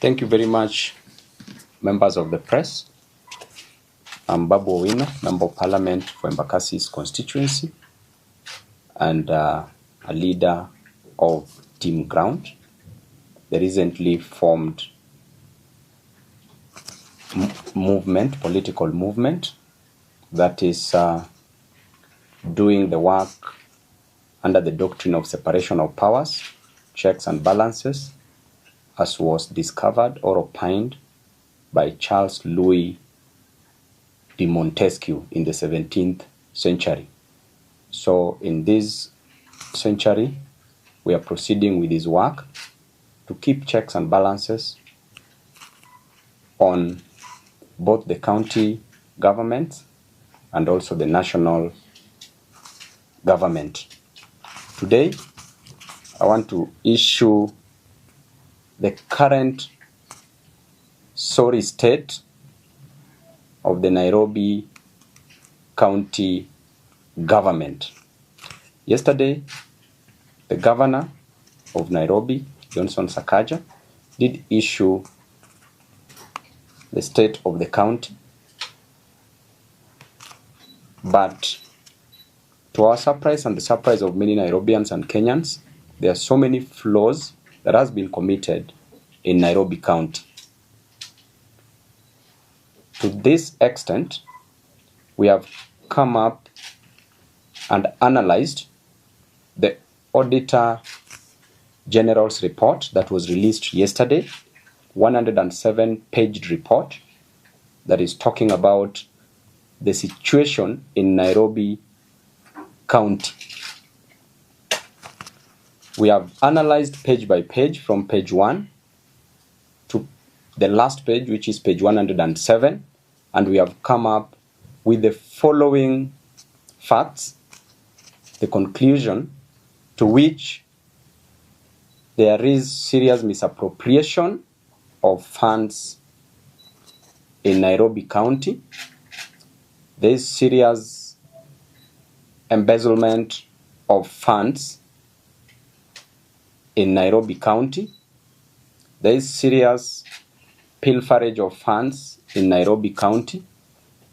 Thank you very much, members of the press. I'm Babu Owino, Member of Parliament for Embakasi's constituency and a leader of Team Ground, the recently formed political movement that is doing the work under the doctrine of separation of powers, checks and balances, as was discovered or opined by Charles Louis de Montesquieu in the 17th century. So in this century, we are proceeding with his work to keep checks and balances on both the county governments and also the national government. Today, I want to issue the current sorry state of the Nairobi County government. Yesterday, the governor of Nairobi, Johnson Sakaja, did issue the state of the county, but to our surprise and the surprise of many Nairobians and Kenyans, there are so many flaws that has been committed in Nairobi County. To this extent, we have come up and analyzed the Auditor General's report that was released yesterday, 107-page report that is talking about the situation in Nairobi County. We have analyzed page by page from page 1 to the last page, which is page 107, and we have come up with the following facts, the conclusion to which there is serious misappropriation of funds in Nairobi County. There is serious embezzlement of funds in Nairobi County. There is serious pilferage of funds in Nairobi County.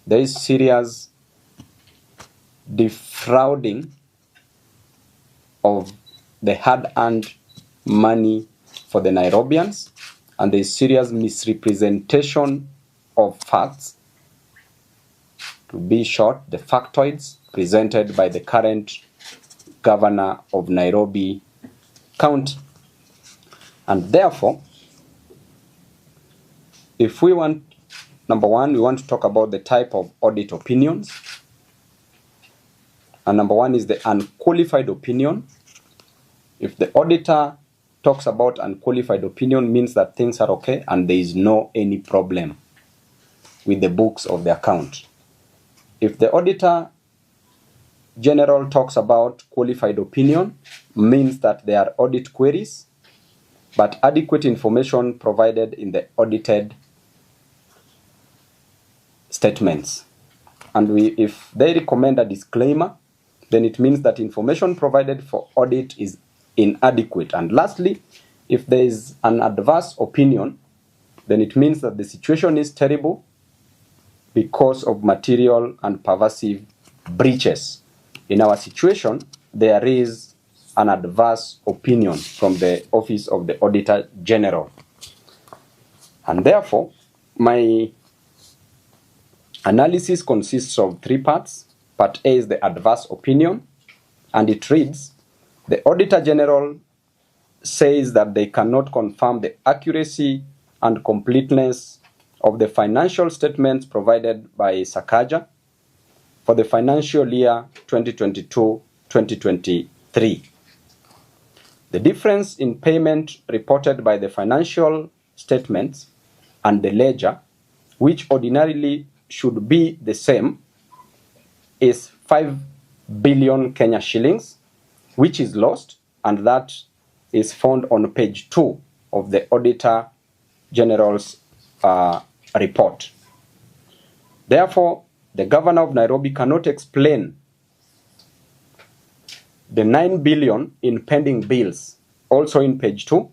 There is serious defrauding of the hard-earned money for the Nairobians, and there is serious misrepresentation of facts. To be short, the factoids presented by the current governor of Nairobi County. And therefore, if we want, number one, we want to talk about the type of audit opinions. And number one is the unqualified opinion. If the auditor talks about unqualified opinion, means that things are okay and there is no any problem with the books of the account. If the Auditor General talks about qualified opinion, means that there are audit queries, but adequate information provided in the audited statements. And if they recommend a disclaimer, then it means that information provided for audit is inadequate. And lastly, if there is an adverse opinion, then it means that the situation is terrible because of material and pervasive breaches. In our situation, there is an adverse opinion from the Office of the Auditor General. And therefore, my analysis consists of 3 parts. Part A is the adverse opinion, and it reads, the Auditor General says that they cannot confirm the accuracy and completeness of the financial statements provided by Sakaja for the financial year 2022-2023. The difference in payment reported by the financial statements and the ledger, which ordinarily should be the same, is 5 billion Kenya shillings, which is lost, and that is found on page 2 of the Auditor General's report. Therefore, the governor of Nairobi cannot explain the 9 billion in pending bills, also in page 2,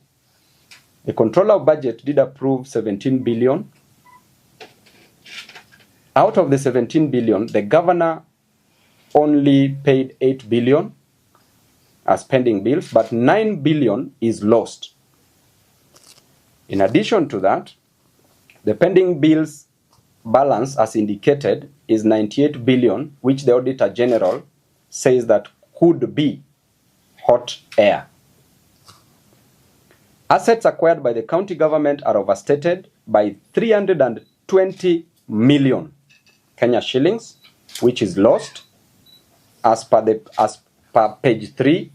The controller of budget did approve 17 billion. Out of the 17 billion, the governor only paid 8 billion as pending bills, but 9 billion is lost. In addition to that, the pending bills balance, as indicated, is 98 billion, which the Auditor General says that could be hot air. Assets acquired by the county government are overstated by 320 million Kenya shillings, which is lost as per page 3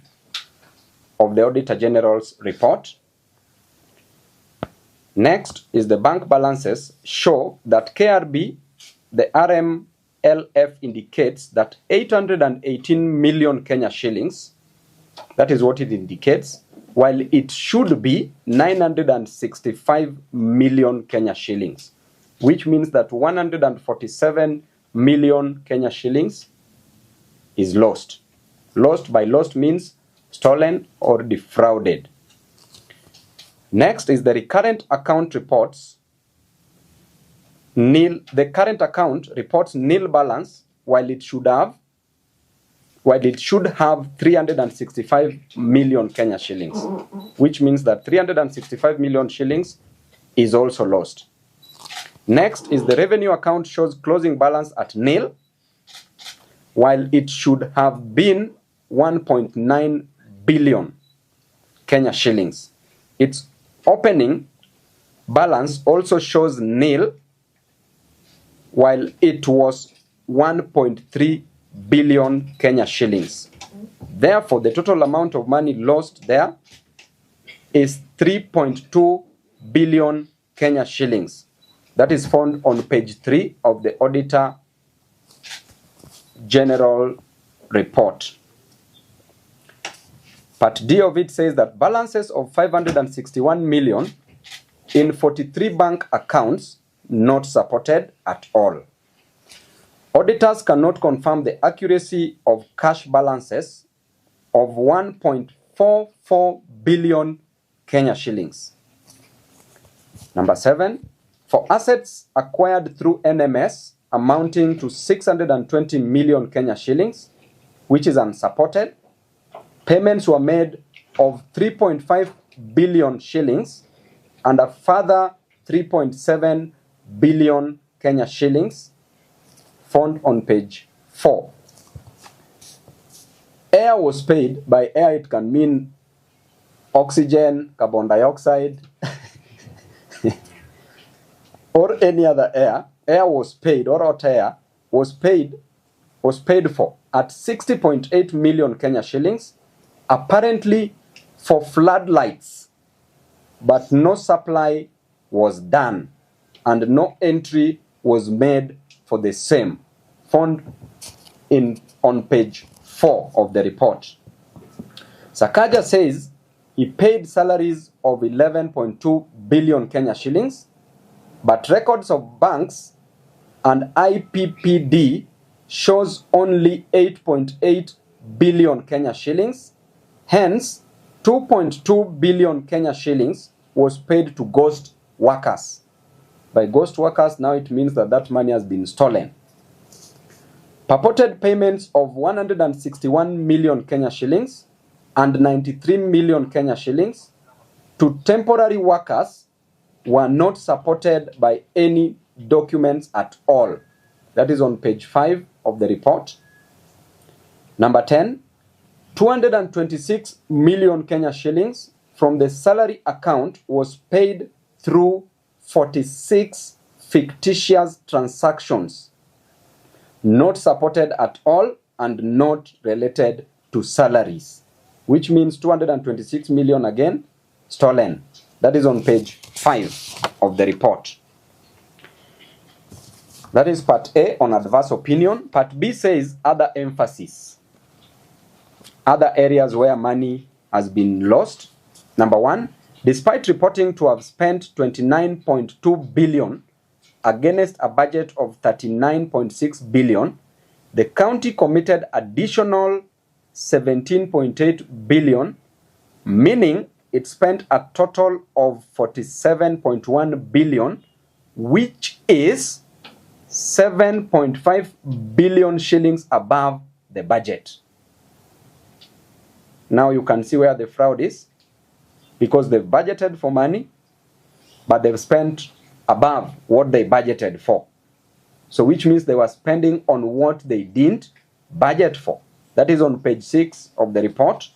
of the Auditor General's report. Next is the bank balances show that KRB, the RMLF indicates that 818 million Kenya shillings, that is what it indicates, while it should be 965 million Kenya shillings, which means that 147 million Kenya shillings is lost. Lost by lost means stolen or defrauded. Next is the recurrent account reports nil. The current account reports nil balance while it should have 365 million Kenya shillings, which means that 365 million shillings is also lost. Next is the revenue account shows closing balance at nil, while it should have been 1.9 billion Kenya shillings. Its opening balance also shows nil, while it was 1.3 billion Kenya shillings. Therefore, the total amount of money lost there is 3.2 billion Kenya shillings. That is found on page 3 of the Auditor General report. Part D of it says that balances of 561 million in 43 bank accounts not supported at all. Auditors cannot confirm the accuracy of cash balances of 1.44 billion Kenya shillings. Number 7, for assets acquired through NMS amounting to 620 million Kenya shillings, which is unsupported, payments were made of 3.5 billion shillings and a further 3.7 billion Kenya shillings found on page 4. Air was paid. By air, it can mean oxygen, carbon dioxide, or any other air. Air was paid, or hot air was paid for at 60.8 million Kenya shillings, apparently for floodlights, but no supply was done and no entry was made for the same, found on page 4 of the report. Sakaja says he paid salaries of 11.2 billion Kenya shillings, but records of banks and IPPD shows only 8.8 billion Kenya shillings. Hence, 2.2 billion Kenya shillings was paid to ghost workers. By ghost workers, now it means that that money has been stolen. Purported payments of 161 million Kenya shillings and 93 million Kenya shillings to temporary workers were not supported by any documents at all. That is on page 5 of the report. Number 10, 226 million Kenya shillings from the salary account was paid through 46 fictitious transactions, not supported at all and not related to salaries, which means 226 million again stolen. That is on page 5 of the report. That is part A on adverse opinion. Part B says other emphasis. Other areas where money has been lost. Number 1, despite reporting to have spent 29.2 billion against a budget of 39.6 billion, the county committed additional 17.8 billion, meaning it spent a total of 47.1 billion, which is 7.5 billion shillings above the budget. Now you can see where the fraud is, because they've budgeted for money, but they've spent above what they budgeted for. So which means they were spending on what they didn't budget for. That is on page 6 of the report.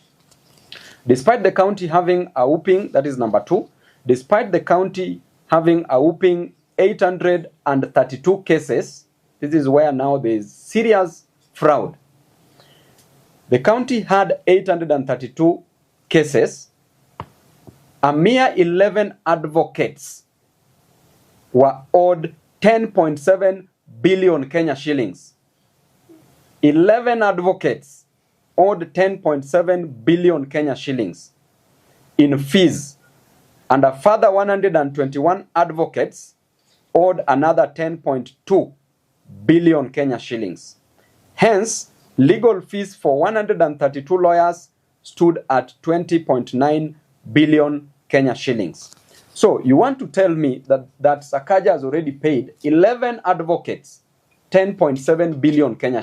Despite the county having a whooping, that is number 2, despite the county having a whooping 832 cases, this is where now there is serious fraud. The county had 832 cases. A mere 11 advocates were owed 10.7 billion Kenya shillings. 11 advocates owed 10.7 billion Kenya shillings in fees, and a further 121 advocates owed another 10.2 billion Kenya shillings. Hence, legal fees for 132 lawyers stood at 20.9 billion Kenya shillings. So you want to tell me that Sakaja has already paid 11 advocates 10.7 billion Kenya